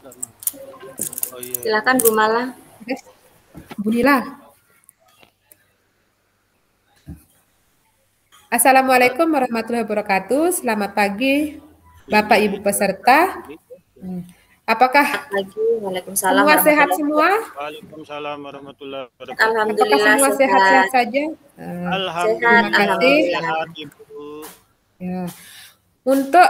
Oh, iya. Silakan Bu Mala. Bu Nila. Assalamualaikum warahmatullahi wabarakatuh. Selamat pagi, Bapak Ibu peserta. Apakah Waalaikumsalam semua sehat warahmatullahi semua? Waalaikumsalam warahmatullahi wabarakatuh. Apakah Alhamdulillah semua sehat. sehat-sehat saja? Alhamdulillah Terima kasih. sehat, Ibu. Ya. Untuk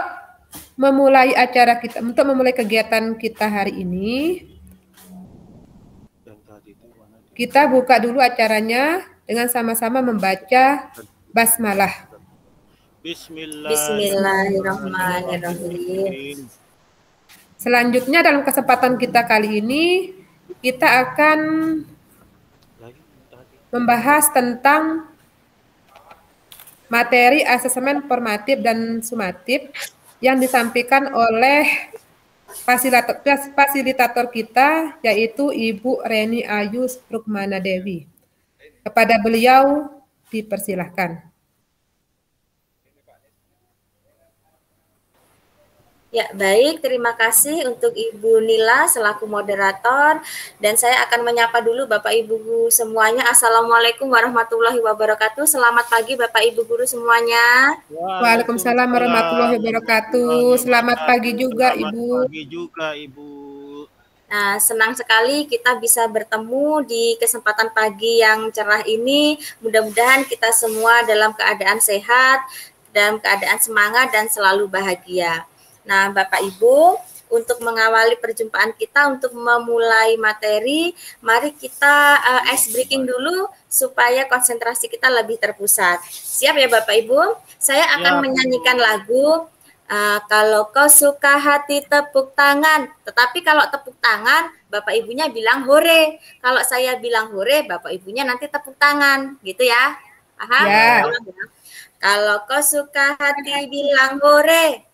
memulai acara kita, untuk memulai kegiatan kita hari ini, kita buka dulu acaranya dengan sama-sama membaca basmalah. Bismillahirrahmanirrahim. Selanjutnya dalam kesempatan kita kali ini, kita akan membahas tentang materi asesmen formatif dan sumatif yang disampaikan oleh fasilitator kita, yaitu Ibu Reni Ayu Rukmana Dewi. Kepada beliau dipersilahkan. Ya, baik. Terima kasih untuk Ibu Nila selaku moderator. Dan saya akan menyapa dulu Bapak Ibu guru semuanya. Assalamualaikum warahmatullahi wabarakatuh. Selamat pagi Bapak Ibu guru semuanya. Waalaikumsalam warahmatullahi wabarakatuh. Selamat pagi juga Ibu. Selamat pagi juga Ibu. Nah, senang sekali kita bisa bertemu di kesempatan pagi yang cerah ini. Mudah-mudahan kita semua dalam keadaan sehat, dalam keadaan semangat dan selalu bahagia. Nah, Bapak Ibu, untuk mengawali perjumpaan kita, untuk memulai materi, mari kita ice breaking dulu supaya konsentrasi kita lebih terpusat. Siap ya Bapak Ibu? Saya akan menyanyikan lagu Kalau Kau Suka Hati Tepuk Tangan. Tetapi kalau tepuk tangan, Bapak Ibunya bilang hore. Kalau saya bilang hore, Bapak Ibunya nanti tepuk tangan. Gitu ya? Paham? Ya. Kalau kau suka hati bilang hore.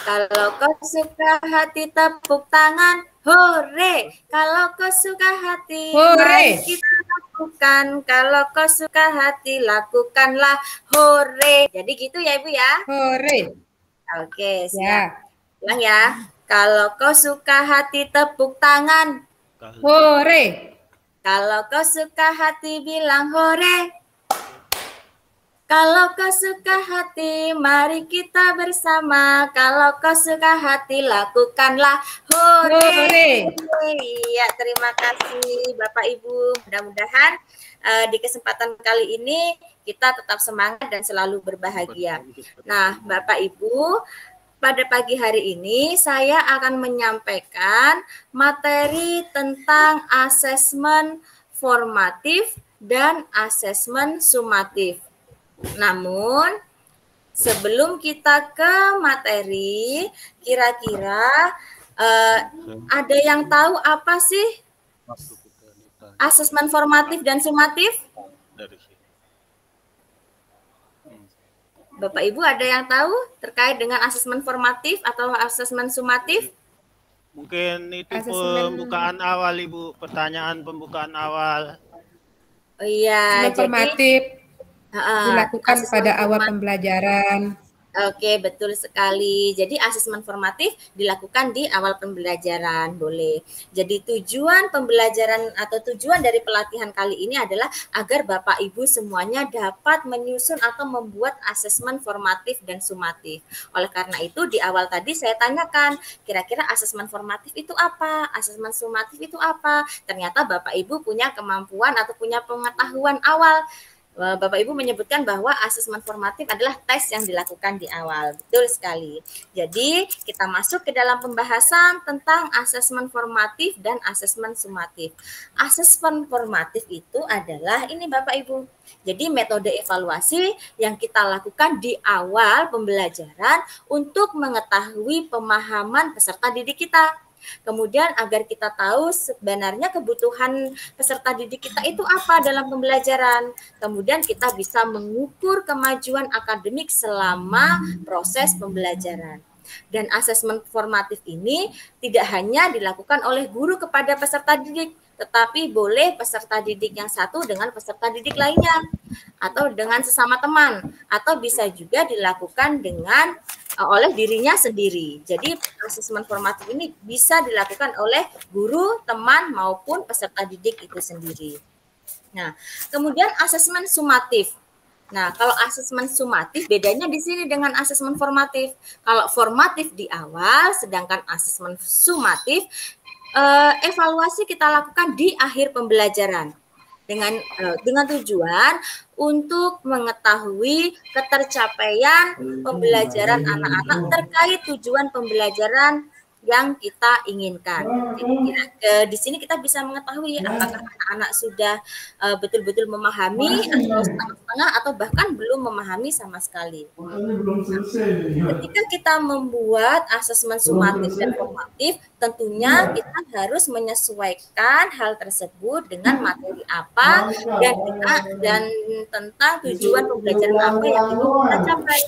Kalau kau suka hati tepuk tangan, hore. Kalau kau suka hati, mari kita lakukan. Kalau kau suka hati, lakukanlah, hore. Jadi gitu ya Ibu ya? Hore. Oke, siap. Bilang ya. Kalau kau suka hati tepuk tangan, hore. Kalau kau suka hati bilang hore. Kalau kau suka hati, mari kita bersama. Kalau kau suka hati, lakukanlah, hore. Iya, terima kasih Bapak Ibu. Mudah-mudahan di kesempatan kali ini kita tetap semangat dan selalu berbahagia. Nah, Bapak Ibu, pada pagi hari ini saya akan menyampaikan materi tentang asesmen formatif dan asesmen sumatif. Namun, sebelum kita ke materi, kira-kira ada yang tahu apa sih asesmen formatif dan sumatif? Bapak Ibu ada yang tahu terkait dengan asesmen formatif atau asesmen sumatif? Mungkin itu pembukaan awal Ibu, pertanyaan pembukaan awal. Oh iya, jadi formatif dilakukan pada awal pembelajaran. Oke, betul sekali. Jadi asesmen formatif dilakukan di awal pembelajaran, boleh. Jadi tujuan pembelajaran atau tujuan dari pelatihan kali ini adalah agar Bapak Ibu semuanya dapat menyusun atau membuat asesmen formatif dan sumatif. Oleh karena itu di awal tadi saya tanyakan, kira-kira asesmen formatif itu apa? Asesmen sumatif itu apa? Ternyata Bapak Ibu punya kemampuan atau punya pengetahuan awal. Bapak Ibu menyebutkan bahwa asesmen formatif adalah tes yang dilakukan di awal. Betul sekali. Jadi kita masuk ke dalam pembahasan tentang asesmen formatif dan asesmen sumatif. Asesmen formatif itu adalah ini Bapak Ibu. Jadi metode evaluasi yang kita lakukan di awal pembelajaran untuk mengetahui pemahaman peserta didik kita. Kemudian agar kita tahu sebenarnya kebutuhan peserta didik kita itu apa dalam pembelajaran. Kemudian kita bisa mengukur kemajuan akademik selama proses pembelajaran. Dan asesmen formatif ini tidak hanya dilakukan oleh guru kepada peserta didik, tetapi boleh peserta didik yang satu dengan peserta didik lainnya, atau dengan sesama teman, atau bisa juga dilakukan dengan oleh dirinya sendiri. Jadi asesmen formatif ini bisa dilakukan oleh guru, teman, maupun peserta didik itu sendiri. Nah, kemudian asesmen sumatif. Nah, kalau asesmen sumatif bedanya di sini dengan asesmen formatif. Kalau formatif di awal, sedangkan asesmen sumatif evaluasi kita lakukan di akhir pembelajaran dengan tujuan untuk mengetahui ketercapaian pembelajaran anak-anak terkait tujuan pembelajaran yang kita inginkan. Jadi di sini kita bisa mengetahui apakah anak-anak sudah betul-betul memahami atau setengah-setengah atau bahkan belum memahami sama sekali. Ketika kita membuat asesmen sumatif dan formatif, tentunya kita harus menyesuaikan hal tersebut dengan materi apa dan tentang tujuan pembelajaran apa yang ingin kita capai.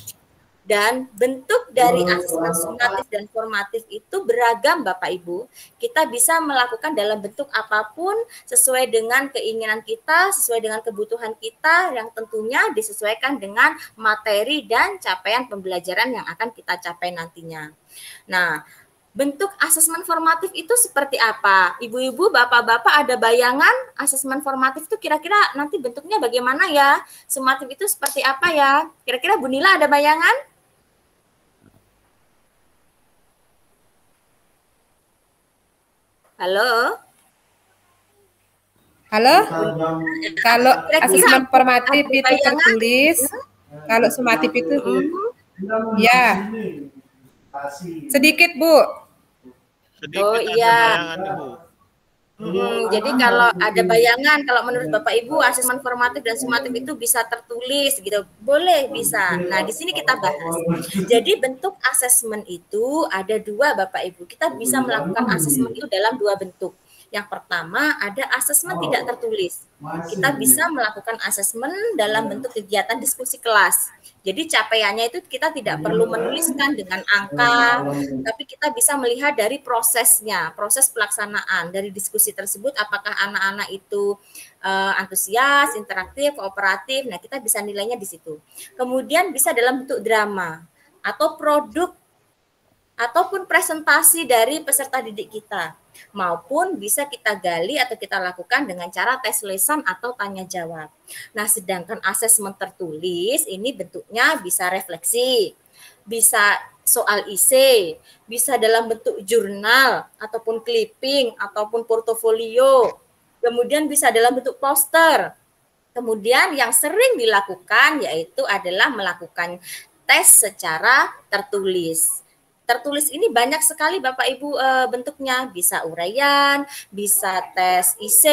Dan bentuk dari asesmen sumatif dan formatif itu beragam Bapak Ibu. Kita bisa melakukan dalam bentuk apapun sesuai dengan keinginan kita, sesuai dengan kebutuhan kita yang tentunya disesuaikan dengan materi dan capaian pembelajaran yang akan kita capai nantinya. Nah, bentuk asesmen formatif itu seperti apa? Ibu-ibu, bapak-bapak ada bayangan asesmen formatif itu kira-kira nanti bentuknya bagaimana ya? Sumatif itu seperti apa ya? Kira-kira Bu Nila ada bayangan? Halo? Halo? Kalau asesmen formatif itu tertulis, kalau sumatif itu ya. Sedikit, Bu. Sedikit oh iya. Jadi kalau ada bayangan, kalau menurut Bapak Ibu asesmen formatif dan sumatif itu bisa tertulis gitu, boleh bisa. Nah di sini kita bahas. Jadi bentuk asesmen itu ada dua Bapak Ibu. Kita bisa melakukan asesmen itu dalam dua bentuk. Yang pertama ada asesmen tidak tertulis. Kita bisa melakukan asesmen dalam bentuk kegiatan diskusi kelas. Jadi capaiannya itu kita tidak perlu menuliskan dengan angka, tapi kita bisa melihat dari prosesnya, proses pelaksanaan dari diskusi tersebut. Apakah anak-anak itu antusias, interaktif, kooperatif. Nah, kita bisa nilainya di situ. Kemudian bisa dalam bentuk drama atau produk ataupun presentasi dari peserta didik kita, maupun bisa kita gali atau kita lakukan dengan cara tes lisan atau tanya jawab. Nah, sedangkan asesmen tertulis ini bentuknya bisa refleksi, bisa soal isi, bisa dalam bentuk jurnal ataupun clipping ataupun portofolio, kemudian bisa dalam bentuk poster. Kemudian yang sering dilakukan yaitu adalah melakukan tes secara tertulis. Tertulis ini banyak sekali Bapak Ibu bentuknya, bisa uraian, bisa tes IC,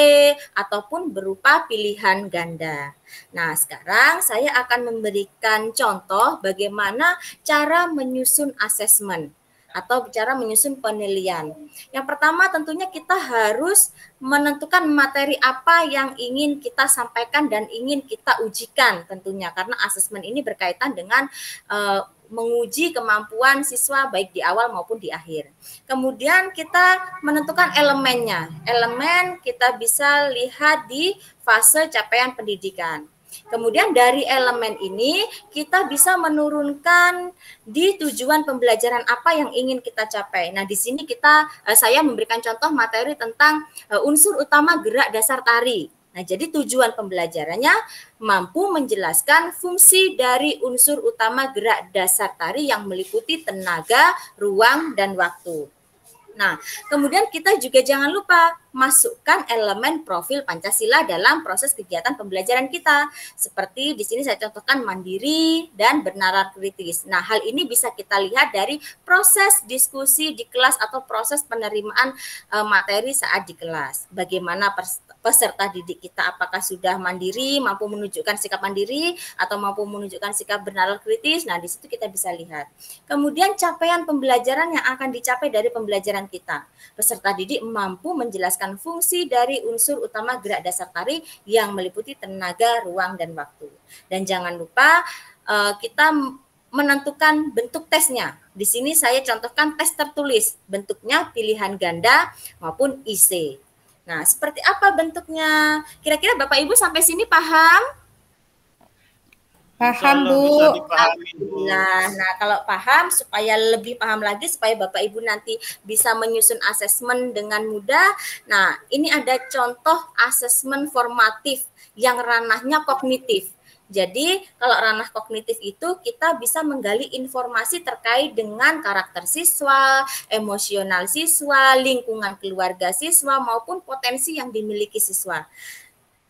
ataupun berupa pilihan ganda. Nah, sekarang saya akan memberikan contoh bagaimana cara menyusun asesmen atau cara menyusun penilaian. Yang pertama tentunya kita harus menentukan materi apa yang ingin kita sampaikan dan ingin kita ujikan tentunya, karena asesmen ini berkaitan dengan menguji kemampuan siswa baik di awal maupun di akhir. Kemudian kita menentukan elemennya. Elemen kita bisa lihat di fase capaian pendidikan. Kemudian dari elemen ini kita bisa menurunkan di tujuan pembelajaran apa yang ingin kita capai. Nah, di sini saya memberikan contoh materi tentang unsur utama gerak dasar tari. Nah, jadi tujuan pembelajarannya mampu menjelaskan fungsi dari unsur utama gerak dasar tari yang meliputi tenaga, ruang, dan waktu. Nah, kemudian kita juga jangan lupa masukkan elemen profil Pancasila dalam proses kegiatan pembelajaran kita. Seperti di sini saya contohkan mandiri dan bernalar kritis. Nah, hal ini bisa kita lihat dari proses diskusi di kelas atau proses penerimaan materi saat di kelas. Bagaimana peserta didik kita apakah sudah mandiri, mampu menunjukkan sikap mandiri atau mampu menunjukkan sikap bernalar kritis. Nah, di situ kita bisa lihat. Kemudian capaian pembelajaran yang akan dicapai dari pembelajaran kita. Peserta didik mampu menjelaskan fungsi dari unsur utama gerak dasar tari yang meliputi tenaga, ruang, dan waktu. Dan jangan lupa kita menentukan bentuk tesnya. Di sini saya contohkan tes tertulis, bentuknya pilihan ganda maupun IC. Nah, seperti apa bentuknya? Kira-kira Bapak Ibu sampai sini paham? Paham, Insyaallah Bu. bisa dipahami, Bu. Nah, kalau paham, supaya lebih paham lagi, supaya Bapak Ibu nanti bisa menyusun asesmen dengan mudah. Nah, ini ada contoh asesmen formatif yang ranahnya kognitif. Jadi, kalau ranah kognitif itu kita bisa menggali informasi terkait dengan karakter siswa, emosional siswa, lingkungan keluarga siswa, maupun potensi yang dimiliki siswa.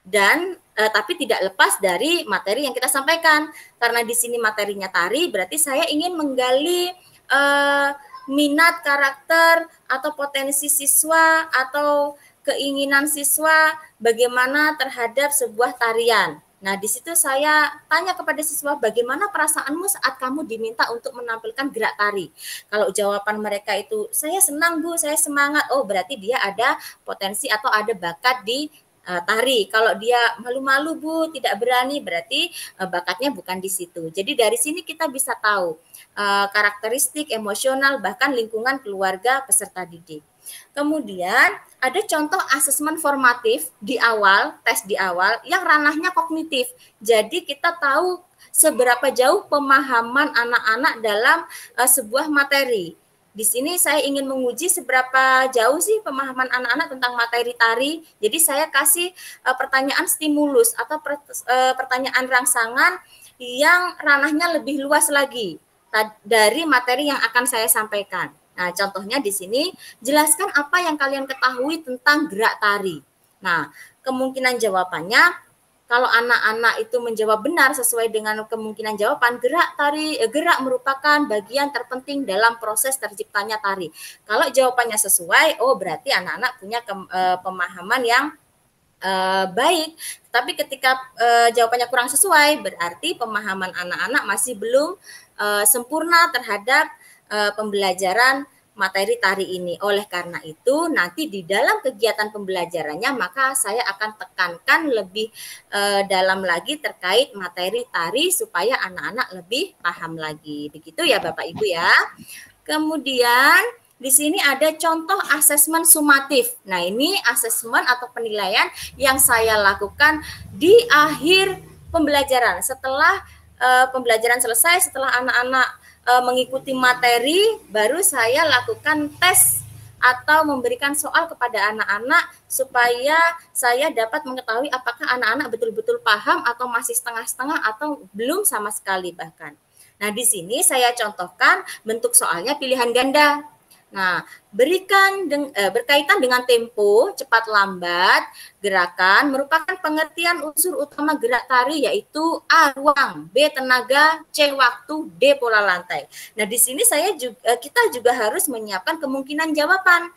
Dan tapi tidak lepas dari materi yang kita sampaikan. Karena di sini materinya tari, berarti saya ingin menggali minat, karakter, atau potensi siswa, atau keinginan siswa bagaimana terhadap sebuah tarian. Nah, di situ saya tanya kepada siswa, bagaimana perasaanmu saat kamu diminta untuk menampilkan gerak tari? Kalau jawaban mereka itu, saya senang Bu, saya semangat. Oh, berarti dia ada potensi atau ada bakat di tari. Kalau dia malu-malu Bu, tidak berani, berarti bakatnya bukan di situ. Jadi dari sini kita bisa tahu karakteristik emosional bahkan lingkungan keluarga peserta didik. Kemudian ada contoh asesmen formatif di awal, tes di awal yang ranahnya kognitif. Jadi kita tahu seberapa jauh pemahaman anak-anak dalam sebuah materi. Di sini saya ingin menguji seberapa jauh sih pemahaman anak-anak tentang materi tari. Jadi saya kasih pertanyaan stimulus atau pertanyaan rangsangan yang ranahnya lebih luas lagi dari materi yang akan saya sampaikan. Nah, contohnya di sini, jelaskan apa yang kalian ketahui tentang gerak tari. Nah, kemungkinan jawabannya, kalau anak-anak itu menjawab benar sesuai dengan kemungkinan jawaban, gerak merupakan bagian terpenting dalam proses terciptanya tari. Kalau jawabannya sesuai, oh berarti anak-anak punya pemahaman yang baik. Tapi ketika jawabannya kurang sesuai, berarti pemahaman anak-anak masih belum sempurna terhadap pembelajaran materi tari ini. Oleh karena itu, nanti di dalam kegiatan pembelajarannya, maka saya akan tekankan lebih dalam lagi terkait materi tari supaya anak-anak lebih paham lagi. Begitu ya Bapak Ibu ya. Kemudian di sini ada contoh asesmen sumatif. Nah, ini asesmen atau penilaian yang saya lakukan di akhir pembelajaran. Setelah pembelajaran selesai, setelah anak-anak mengikuti materi, baru saya lakukan tes atau memberikan soal kepada anak-anak supaya saya dapat mengetahui apakah anak-anak betul-betul paham atau masih setengah-setengah atau belum sama sekali bahkan. Nah, di sini saya contohkan bentuk soalnya pilihan ganda. Nah, berkaitan dengan tempo, cepat lambat, gerakan merupakan pengertian unsur utama gerak tari yaitu A ruang, B tenaga, C waktu, D pola lantai. Nah, di sini kita juga harus menyiapkan kemungkinan jawaban.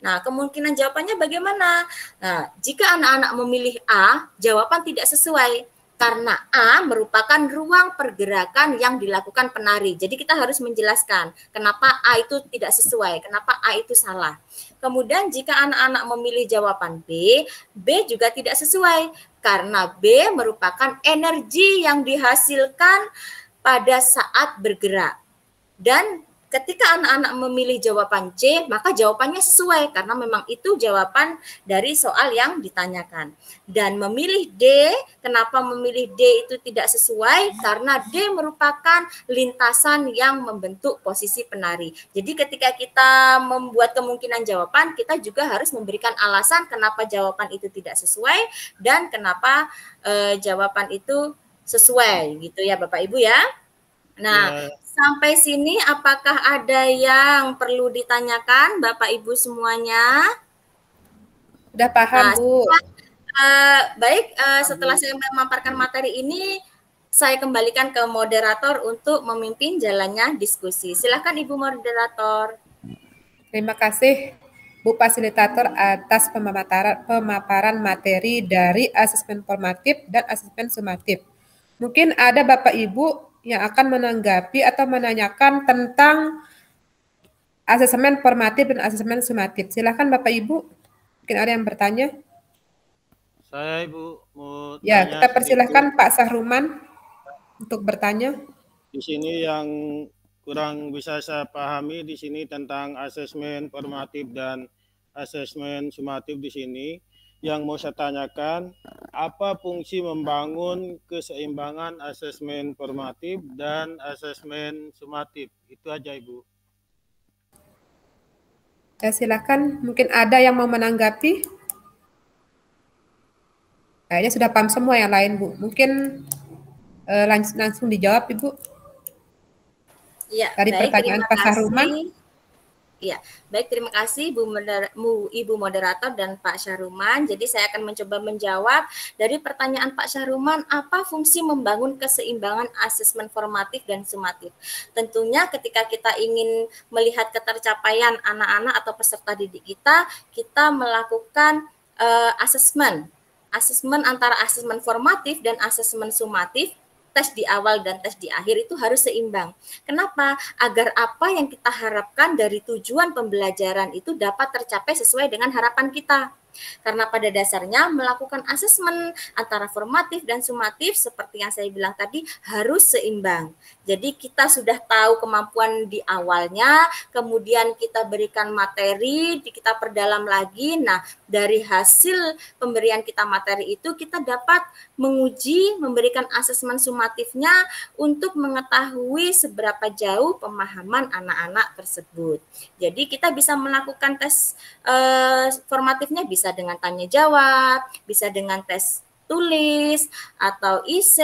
Nah, kemungkinan jawabannya bagaimana? Nah, jika anak-anak memilih A, jawaban tidak sesuai. Karena A merupakan ruang pergerakan yang dilakukan penari. Jadi kita harus menjelaskan kenapa A itu tidak sesuai, kenapa A itu salah. Kemudian jika anak-anak memilih jawaban B, B juga tidak sesuai. Karena B merupakan energi yang dihasilkan pada saat bergerak. Dan ketika anak-anak memilih jawaban C, maka jawabannya sesuai karena memang itu jawaban dari soal yang ditanyakan. Dan memilih D, kenapa memilih D itu tidak sesuai? Karena D merupakan lintasan yang membentuk posisi penari. Jadi ketika kita membuat kemungkinan jawaban, kita juga harus memberikan alasan kenapa jawaban itu tidak sesuai dan kenapa jawaban itu sesuai gitu ya Bapak Ibu ya. Nah, sampai sini apakah ada yang perlu ditanyakan Bapak Ibu semuanya? Udah paham, Bu. Baik, setelah saya memaparkan materi ini, saya kembalikan ke moderator untuk memimpin jalannya diskusi. Silakan Ibu moderator. Terima kasih Bu Fasilitator atas pemaparan materi dari asesmen formatif dan asesmen sumatif. Mungkin ada Bapak Ibu yang akan menanggapi atau menanyakan tentang asesmen formatif dan asesmen sumatif. Silakan Bapak Ibu. Mungkin ada yang bertanya. Saya Ibu mau Ya, tanya kita persilahkan sedikit. Pak Sahruman untuk bertanya. Di sini yang kurang bisa saya pahami di sini tentang asesmen formatif dan asesmen sumatif di sini. Yang mau saya tanyakan, apa fungsi membangun keseimbangan asesmen formatif dan asesmen sumatif? Itu aja, Ibu. Silakan, mungkin ada yang mau menanggapi? Kayaknya sudah paham semua yang lain, Bu. Mungkin langsung dijawab, Ibu. Ya, Dari baik, pertanyaan terima Pak Sahruman. kasih. Ya, baik, terima kasih Ibu Moderator dan Pak Syahruman. Jadi saya akan mencoba menjawab dari pertanyaan Pak Syahruman, apa fungsi membangun keseimbangan asesmen formatif dan sumatif. Tentunya ketika kita ingin melihat ketercapaian anak-anak atau peserta didik kita melakukan asesmen antara asesmen formatif dan asesmen sumatif. Tes di awal dan tes di akhir itu harus seimbang. Kenapa? Agar apa yang kita harapkan dari tujuan pembelajaran itu dapat tercapai sesuai dengan harapan kita. Karena pada dasarnya melakukan asesmen antara formatif dan sumatif seperti yang saya bilang tadi harus seimbang. Jadi kita sudah tahu kemampuan di awalnya, kemudian kita berikan materi, kita perdalam lagi. Nah, dari hasil pemberian kita materi itu kita dapat menguji, memberikan asesmen sumatifnya untuk mengetahui seberapa jauh pemahaman anak-anak tersebut. Jadi kita bisa melakukan tes formatifnya bisa dengan tanya jawab, bisa dengan tes tulis atau IC.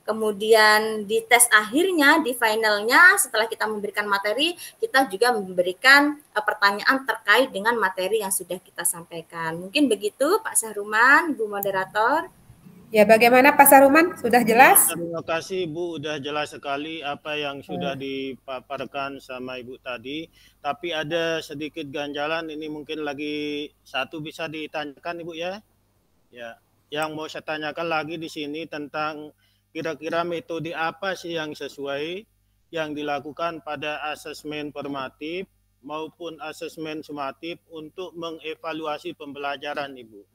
Kemudian di tes akhirnya, di finalnya setelah kita memberikan materi, kita juga memberikan pertanyaan terkait dengan materi yang sudah kita sampaikan. Mungkin begitu Pak Syahruman, Ibu Moderator. Ya, bagaimana Pak Sahruman? Sudah jelas? Terima kasih Bu, udah jelas sekali apa yang sudah dipaparkan sama Ibu tadi. Tapi ada sedikit ganjalan, ini mungkin lagi satu bisa ditanyakan Ibu ya. Ya, yang mau saya tanyakan lagi di sini tentang kira-kira metode apa sih yang sesuai yang dilakukan pada asesmen formatif maupun asesmen sumatif untuk mengevaluasi pembelajaran Ibu.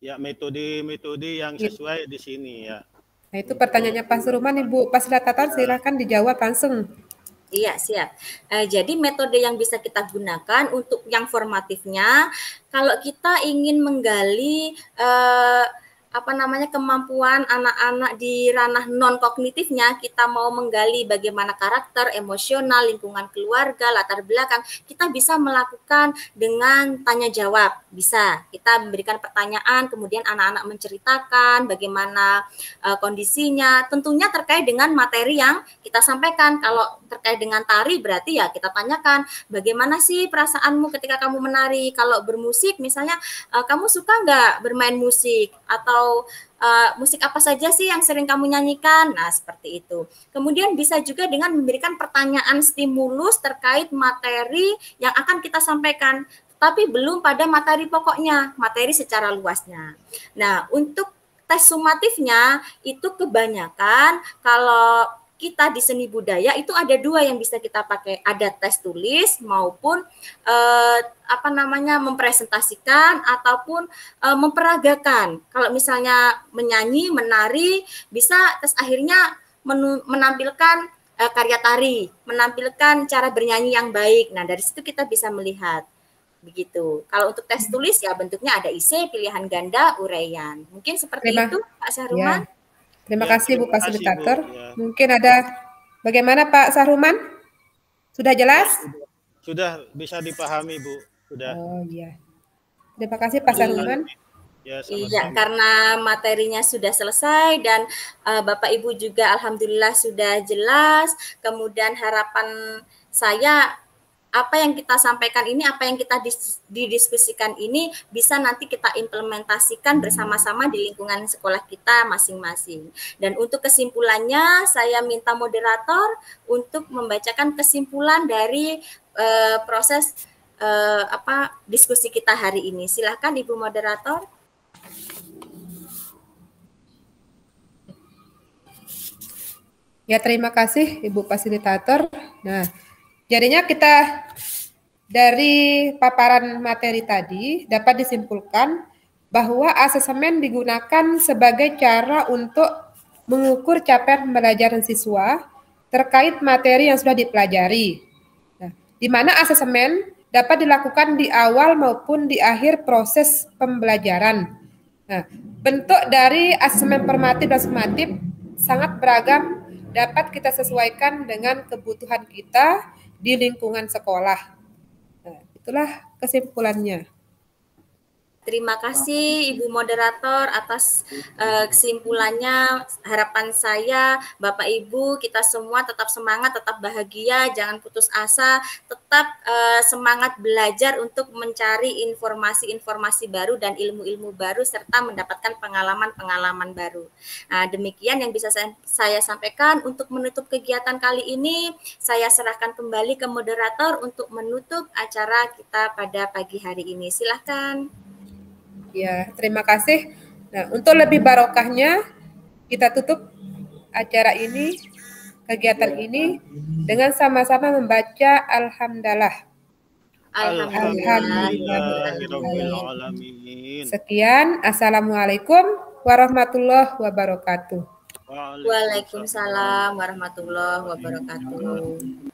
Ya, metode-metode yang sesuai di sini ya. Nah, itu pertanyaannya Pak Sahruman, Ibu fasilitator, silakan dijawab langsung. Iya, siap. Jadi metode yang bisa kita gunakan untuk yang formatifnya, kalau kita ingin menggali kemampuan anak-anak di ranah non kognitifnya, kita mau menggali bagaimana karakter, emosional, lingkungan keluarga, latar belakang, kita bisa melakukan dengan tanya jawab. Bisa kita memberikan pertanyaan, kemudian anak-anak menceritakan bagaimana kondisinya, tentunya terkait dengan materi yang kita sampaikan. Kalau terkait dengan tari berarti ya kita tanyakan bagaimana sih perasaanmu ketika kamu menari. Kalau bermusik misalnya, kamu suka nggak bermain musik, atau musik apa saja sih yang sering kamu nyanyikan? Nah, seperti itu. Kemudian bisa juga dengan memberikan pertanyaan stimulus terkait materi yang akan kita sampaikan, tapi belum pada materi pokoknya, materi secara luasnya. Nah, untuk tes sumatifnya itu kebanyakan kalau kita di seni budaya itu ada dua yang bisa kita pakai, ada tes tulis maupun mempresentasikan ataupun memperagakan. Kalau misalnya menyanyi, menari, bisa tes akhirnya menampilkan karya tari, menampilkan cara bernyanyi yang baik. Nah, dari situ kita bisa melihat. Begitu. Kalau untuk tes tulis ya bentuknya ada IC, pilihan ganda, uraian. Mungkin seperti itu Pak Syahruman. Ya. Terima kasih Bu fasilitator. Ya. Mungkin ada bagaimana Pak Sahruman? Sudah jelas? Sudah bisa dipahami Bu. Sudah. Oh iya. Terima kasih Pak Sahruman. Ya, iya, karena materinya sudah selesai dan Bapak Ibu juga alhamdulillah sudah jelas. Kemudian harapan saya apa yang kita sampaikan ini, apa yang kita didiskusikan ini bisa nanti kita implementasikan bersama-sama di lingkungan sekolah kita masing-masing. Dan untuk kesimpulannya, saya minta moderator untuk membacakan kesimpulan dari proses diskusi kita hari ini. Silakan Ibu Moderator. Ya, terima kasih Ibu Fasilitator. Nah, jadinya kita dari paparan materi tadi dapat disimpulkan bahwa asesmen digunakan sebagai cara untuk mengukur capaian pembelajaran siswa terkait materi yang sudah dipelajari. Nah, di mana asesmen dapat dilakukan di awal maupun di akhir proses pembelajaran. Nah, bentuk dari asesmen formatif dan sumatif sangat beragam, dapat kita sesuaikan dengan kebutuhan kita di lingkungan sekolah. Nah, itulah kesimpulannya. Terima kasih Ibu Moderator atas kesimpulannya. Harapan saya Bapak Ibu kita semua tetap semangat, tetap bahagia, jangan putus asa, tetap semangat belajar untuk mencari informasi-informasi baru dan ilmu-ilmu baru serta mendapatkan pengalaman-pengalaman baru. Nah, demikian yang bisa saya sampaikan. Untuk menutup kegiatan kali ini, saya serahkan kembali ke moderator untuk menutup acara kita pada pagi hari ini. Silahkan. Ya, terima kasih. Nah, untuk lebih barokahnya, kita tutup acara ini, kegiatan ini, dengan sama-sama membaca Alhamdulillah. Alhamdulillahirrahmanirrahim. Sekian, Assalamualaikum warahmatullahi wabarakatuh. Waalaikumsalam warahmatullahi wabarakatuh.